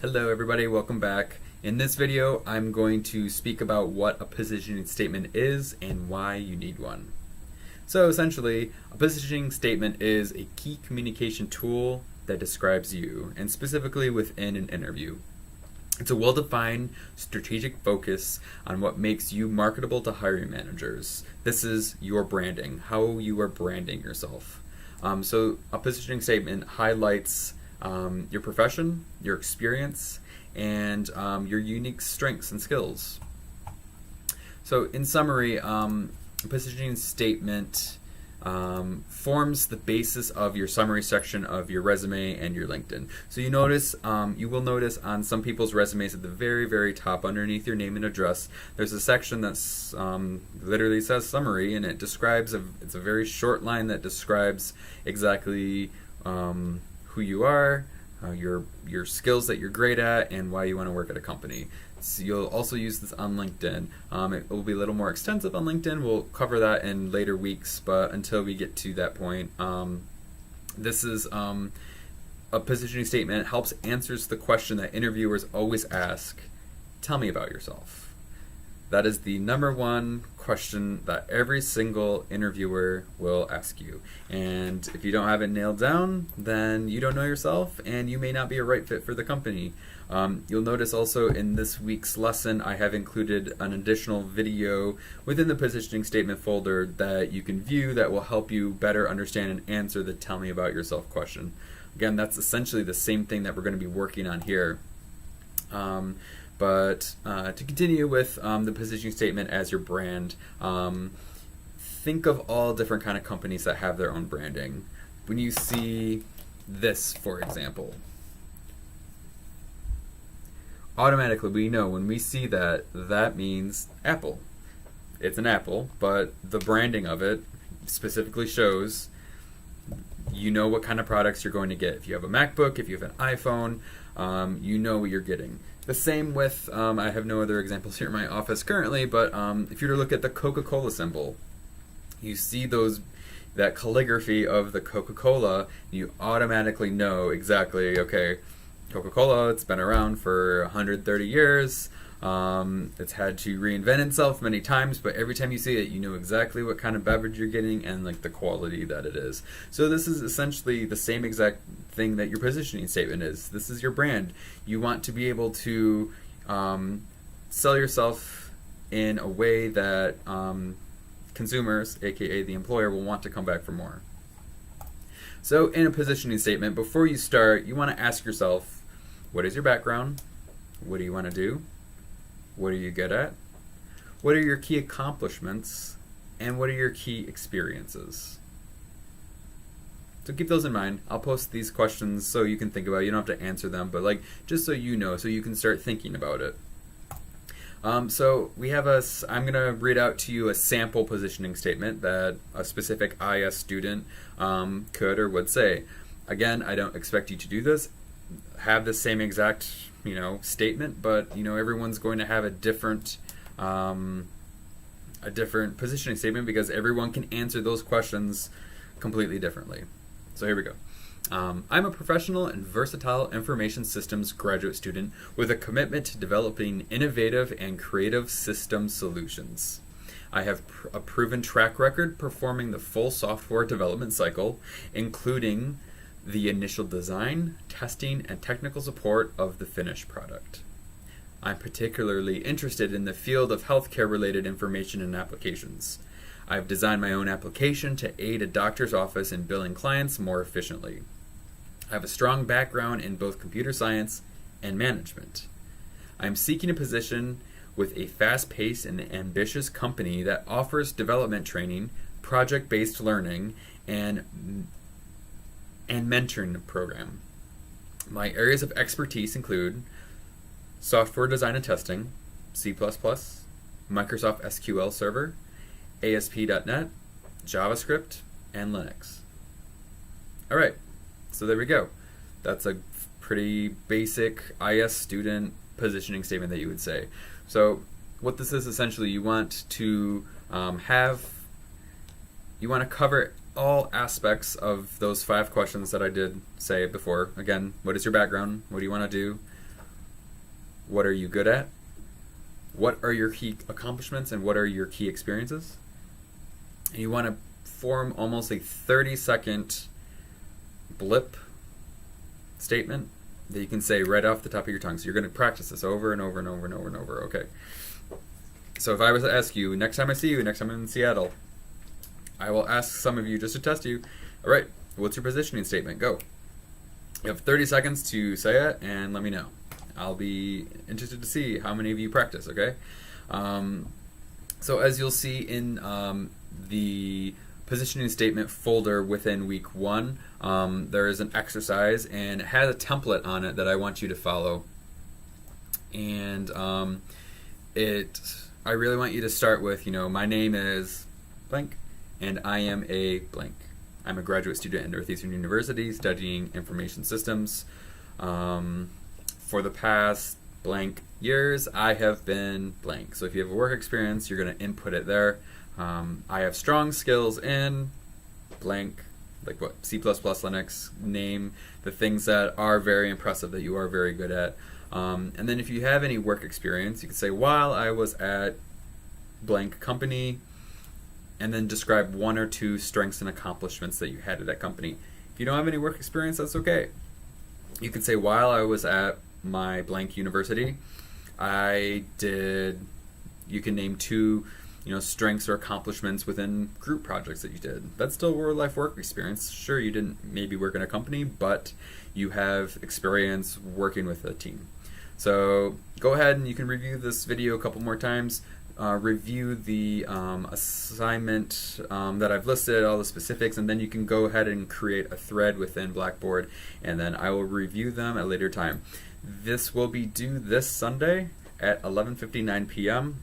Hello everybody, welcome back. In this video, I'm going to speak about what a positioning statement is and why you need one. So essentially, a positioning statement is a key communication tool that describes you, and specifically within an interview. It's a well-defined strategic focus on what makes you marketable to hiring managers. This is your branding, how you are branding yourself. So a positioning statement highlights your profession, your experience, and your unique strengths and skills. So in summary, a positioning statement forms the basis of your summary section of your resume and your LinkedIn. So you will notice on some people's resumes at the very, very top underneath your name and address, there's a section that's literally says summary, and it describes, it's a very short line that describes exactly who you are, your skills that you're great at, and why you want to work at a company. So you'll also use this on LinkedIn. It will be a little more extensive on LinkedIn. We'll cover that in later weeks, but until we get to that point, this is a positioning statement. It helps answers the question that interviewers always ask: tell me about yourself. That is the number one question that every single interviewer will ask you. And if you don't have it nailed down, then you don't know yourself and you may not be a right fit for the company. You'll notice also in this week's lesson, I have included an additional video within the positioning statement folder that you can view that will help you better understand and answer the tell me about yourself question. Again, that's essentially the same thing that we're going to be working on here. But to continue with the positioning statement as your brand, think of all different kind of companies that have their own branding. When you see this, for example, automatically we know when we see that, that means Apple. It's an apple, but the branding of it specifically shows you know what kind of products you're going to get. If you have a MacBook, if you have an iPhone, you know what you're getting. The same with, I have no other examples here in my office currently, but if you were to look at the Coca-Cola symbol, you see that calligraphy of the Coca-Cola, you automatically know exactly, okay, Coca-Cola, it's been around for 130 years, it's had to reinvent itself many times, but every time you see it, you know exactly what kind of beverage you're getting and like the quality that it is. So this is essentially the same exact thing that your positioning statement is. This is your brand. You want to be able to sell yourself in a way that consumers, aka the employer, will want to come back for more. So in a positioning statement, before you start, you want to ask yourself, what is your background? What do you want to do? What are you good at? What are your key accomplishments? And what are your key experiences? So keep those in mind. I'll post these questions so you can think about it. You don't have to answer them, but like just so you know, so you can start thinking about it. So we have I'm going to read out to you a sample positioning statement that a specific IS student could or would say. Again, I don't expect you to do this, have the same exact statement, but everyone's going to have a different positioning statement because everyone can answer those questions completely differently. So here we go. I'm a professional and versatile information systems graduate student with a commitment to developing innovative and creative system solutions. I have a proven track record performing the full software development cycle, including the initial design, testing, and technical support of the finished product. I'm particularly interested in the field of healthcare-related information and applications. I've designed my own application to aid a doctor's office in billing clients more efficiently. I have a strong background in both computer science and management. I'm seeking a position with a fast-paced and ambitious company that offers development training, project-based learning, and mentoring program. My areas of expertise include software design and testing, C++, Microsoft SQL Server, ASP.NET, JavaScript, and Linux. All right, so there we go. That's a pretty basic IS student positioning statement that you would say. So what this is essentially, you want to cover all aspects of those 5 questions that I did say before. Again, what is your background? What do you want to do? what are you good at, what are your key accomplishments, and what are your key experiences. And you want to form almost a 30-second blip statement that you can say right off the top of your tongue. So you're going to practice this over and over and over and over and over. Okay. So if I was to ask you, next time I see you, next time I'm in Seattle, I will ask some of you just to test you. All right, what's your positioning statement? Go. You have 30 seconds to say it and let me know. I'll be interested to see how many of you practice, okay? So as you'll see in the positioning statement folder within week 1, there is an exercise and it has a template on it that I want you to follow. And I really want you to start with, my name is blank and I am a blank. I'm a graduate student at Northeastern University studying information systems. For the past blank years, I have been blank. So if you have a work experience, you're going to input it there. I have strong skills in blank, like what, C++, Linux, name the things that are very impressive that you are very good at. And then if you have any work experience, you could say, while I was at blank company, and then describe 1 or 2 strengths and accomplishments that you had at that company. If you don't have any work experience, that's okay. You could say, while I was at my blank university, you can name 2 strengths or accomplishments within group projects that you did. That's still real-life work experience. Sure, you didn't maybe work in a company, but you have experience working with a team. So go ahead and you can review this video a couple more times. Review the assignment that I've listed, all the specifics, and then you can go ahead and create a thread within Blackboard, and then I will review them at a later time. This will be due this Sunday at 11:59 p.m.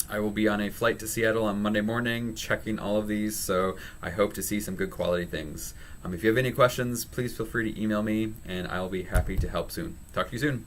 I will be on a flight to Seattle on Monday morning checking all of these, so I hope to see some good quality things. If you have any questions, please feel free to email me, and I will be happy to help soon. Talk to you soon.